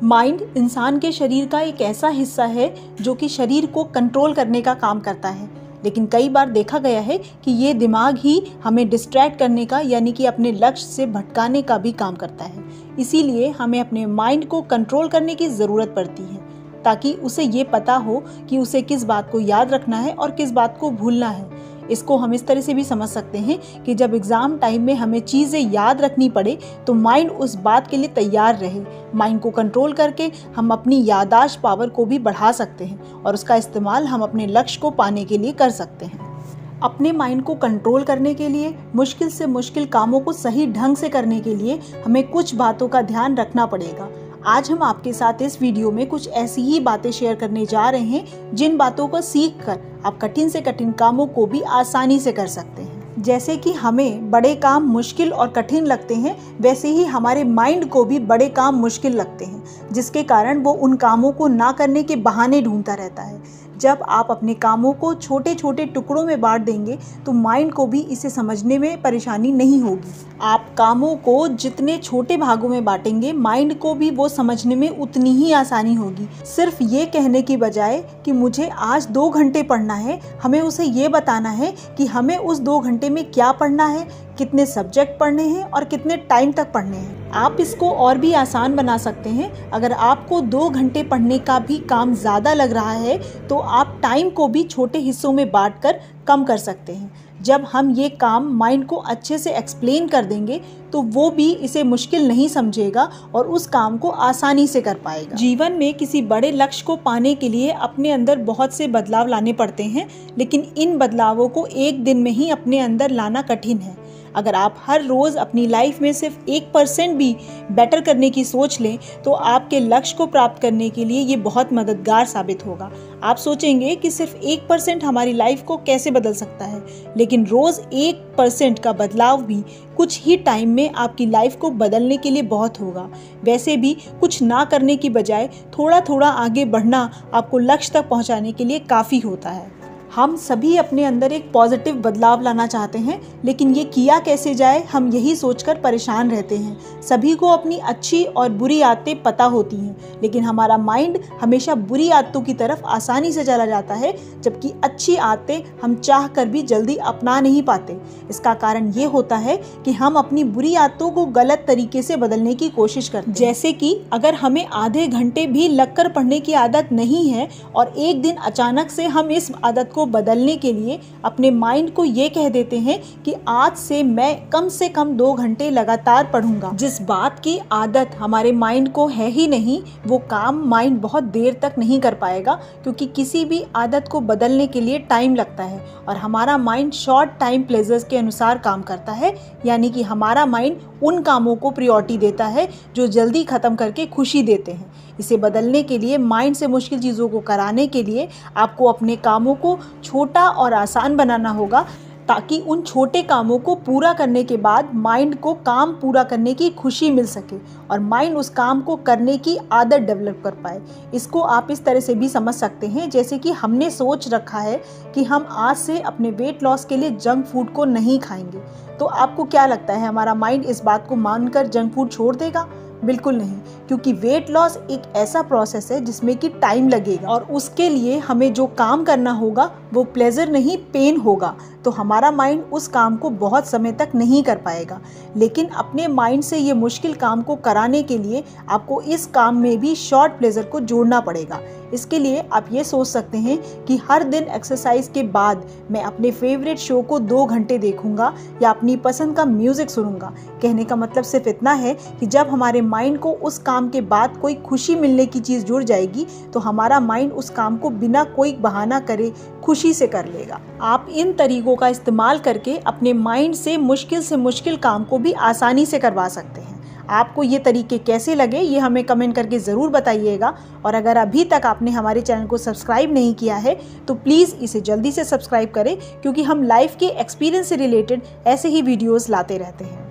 Mind इंसान के शरीर का एक ऐसा हिस्सा है जो कि शरीर को कंट्रोल करने का काम करता है, लेकिन कई बार देखा गया है कि ये दिमाग ही हमें डिस्ट्रैक्ट करने का यानी कि अपने लक्ष्य से भटकाने का भी काम करता है। इसीलिए हमें अपने माइंड को कंट्रोल करने की ज़रूरत पड़ती है ताकि उसे ये पता हो कि उसे किस बात को याद रखना है और किस बात को भूलना है। इसको हम इस तरह से भी समझ सकते हैं कि जब एग्ज़ाम टाइम में हमें चीज़ें याद रखनी पड़े तो माइंड उस बात के लिए तैयार रहे। माइंड को कंट्रोल करके हम अपनी याददाश्त पावर को भी बढ़ा सकते हैं और उसका इस्तेमाल हम अपने लक्ष्य को पाने के लिए कर सकते हैं। अपने माइंड को कंट्रोल करने के लिए मुश्किल से मुश्किल कामों को सही ढंग से करने के लिए हमें कुछ बातों का ध्यान रखना पड़ेगा। आज हम आपके साथ इस वीडियो में कुछ ऐसी ही बातें शेयर करने जा रहे हैं जिन बातों को सीख कर आप कठिन से कठिन कामों को भी आसानी से कर सकते हैं। जैसे कि हमें बड़े काम मुश्किल और कठिन लगते हैं, वैसे ही हमारे माइंड को भी बड़े काम मुश्किल लगते हैं, जिसके कारण वो उन कामों को ना करने के बहाने ढूंढता रहता है। जब आप अपने कामों को छोटे छोटे टुकड़ों में बांट देंगे तो माइंड को भी इसे समझने में परेशानी नहीं होगी। आप कामों को जितने छोटे भागों में बांटेंगे, माइंड को भी वो समझने में उतनी ही आसानी होगी। सिर्फ ये कहने की बजाय कि मुझे आज 2 घंटे पढ़ना है, हमें उसे ये बताना है कि हमें उस 2 घंटे में क्या पढ़ना है, कितने सब्जेक्ट पढ़ने हैं और कितने टाइम तक पढ़ने हैं। आप इसको और भी आसान बना सकते हैं। अगर आपको 2 घंटे पढ़ने का भी काम ज़्यादा लग रहा है तो आप टाइम को भी छोटे हिस्सों में बांटकर कम कर सकते हैं। जब हम ये काम माइंड को अच्छे से एक्सप्लेन कर देंगे तो वो भी इसे मुश्किल नहीं समझेगा और उस काम को आसानी से कर पाएगा। जीवन में किसी बड़े लक्ष्य को पाने के लिए अपने अंदर बहुत से बदलाव लाने पड़ते हैं, लेकिन इन बदलावों को एक दिन में ही अपने अंदर लाना कठिन है। अगर आप हर रोज़ अपनी लाइफ में सिर्फ 1% भी बेटर करने की सोच लें तो आपके लक्ष्य को प्राप्त करने के लिए ये बहुत मददगार साबित होगा। आप सोचेंगे कि सिर्फ 1% हमारी लाइफ को कैसे बदल सकता है, लेकिन रोज़ 1% का बदलाव भी कुछ ही टाइम में आपकी लाइफ को बदलने के लिए बहुत होगा। वैसे भी कुछ ना करने की बजाय थोड़ा थोड़ा आगे बढ़ना आपको लक्ष्य तक पहुँचाने के लिए काफ़ी होता है। हम सभी अपने अंदर एक पॉजिटिव बदलाव लाना चाहते हैं, लेकिन ये किया कैसे जाए हम यही सोचकर परेशान रहते हैं। सभी को अपनी अच्छी और बुरी आदतें पता होती हैं, लेकिन हमारा माइंड हमेशा बुरी आदतों की तरफ आसानी से चला जाता है, जबकि अच्छी आदतें हम चाह कर भी जल्दी अपना नहीं पाते। इसका कारण ये होता है कि हम अपनी बुरी आदतों को गलत तरीके से बदलने की कोशिश करते हैं। जैसे कि अगर हमें आधे घंटे भी लगकर पढ़ने की आदत नहीं है और एक दिन अचानक से हम इस आदत को बदलने के लिए अपने माइंड को ये कह देते हैं कि आज से मैं कम से कम 2 घंटे लगातार पढ़ूंगा। जिस बात की आदत हमारे माइंड को है ही नहीं, वो काम माइंड बहुत देर तक नहीं कर पाएगा, क्योंकि किसी भी आदत को बदलने के लिए टाइम लगता है और हमारा माइंड शॉर्ट टाइम प्लेजर्स के अनुसार काम करता है, यानी कि हमारा माइंड उन कामों को प्रायोरिटी देता है जो जल्दी खत्म करके खुशी देते हैं। इसे बदलने के लिए, माइंड से मुश्किल चीज़ों को कराने के लिए आपको अपने कामों को छोटा और आसान बनाना होगा, ताकि उन छोटे कामों को पूरा करने के बाद माइंड को काम पूरा करने की खुशी मिल सके और माइंड उस काम को करने की आदत डेवलप कर पाए। इसको आप इस तरह से भी समझ सकते हैं, जैसे कि हमने सोच रखा है कि हम आज से अपने वेट लॉस के लिए जंक फूड को नहीं खाएंगे, तो आपको क्या लगता है हमारा माइंड इस बात को मानकर जंक फूड छोड़ देगा? बिल्कुल नहीं, क्योंकि वेट लॉस एक ऐसा प्रोसेस है जिसमें कि टाइम लगेगा और उसके लिए हमें जो काम करना होगा वो प्लेजर नहीं, पेन होगा। तो हमारा माइंड उस काम को बहुत समय तक नहीं कर पाएगा। लेकिन अपने माइंड से ये मुश्किल काम को कराने के लिए आपको इस काम में भी शॉर्ट प्लेजर को जोड़ना पड़ेगा। इसके लिए आप ये सोच सकते हैं कि हर दिन एक्सरसाइज के बाद मैं अपने फेवरेट शो को 2 घंटे देखूंगा या अपनी पसंद का म्यूजिक सुनूंगा। कहने का मतलब सिर्फ इतना है कि जब हमारे माइंड को उस काम के बाद कोई खुशी मिलने की चीज़ जुड़ जाएगी तो हमारा माइंड उस काम को बिना कोई बहाना करे खुशी से कर लेगा। आप इन तरीकों का इस्तेमाल करके अपने माइंड से मुश्किल काम को भी आसानी से करवा सकते हैं। आपको ये तरीके कैसे लगे ये हमें कमेंट करके ज़रूर बताइएगा, और अगर अभी तक आपने हमारे चैनल को सब्सक्राइब नहीं किया है तो प्लीज़ इसे जल्दी से सब्सक्राइब करें, क्योंकि हम लाइफ के एक्सपीरियंस से रिलेटेड ऐसे ही वीडियोज़ लाते रहते हैं।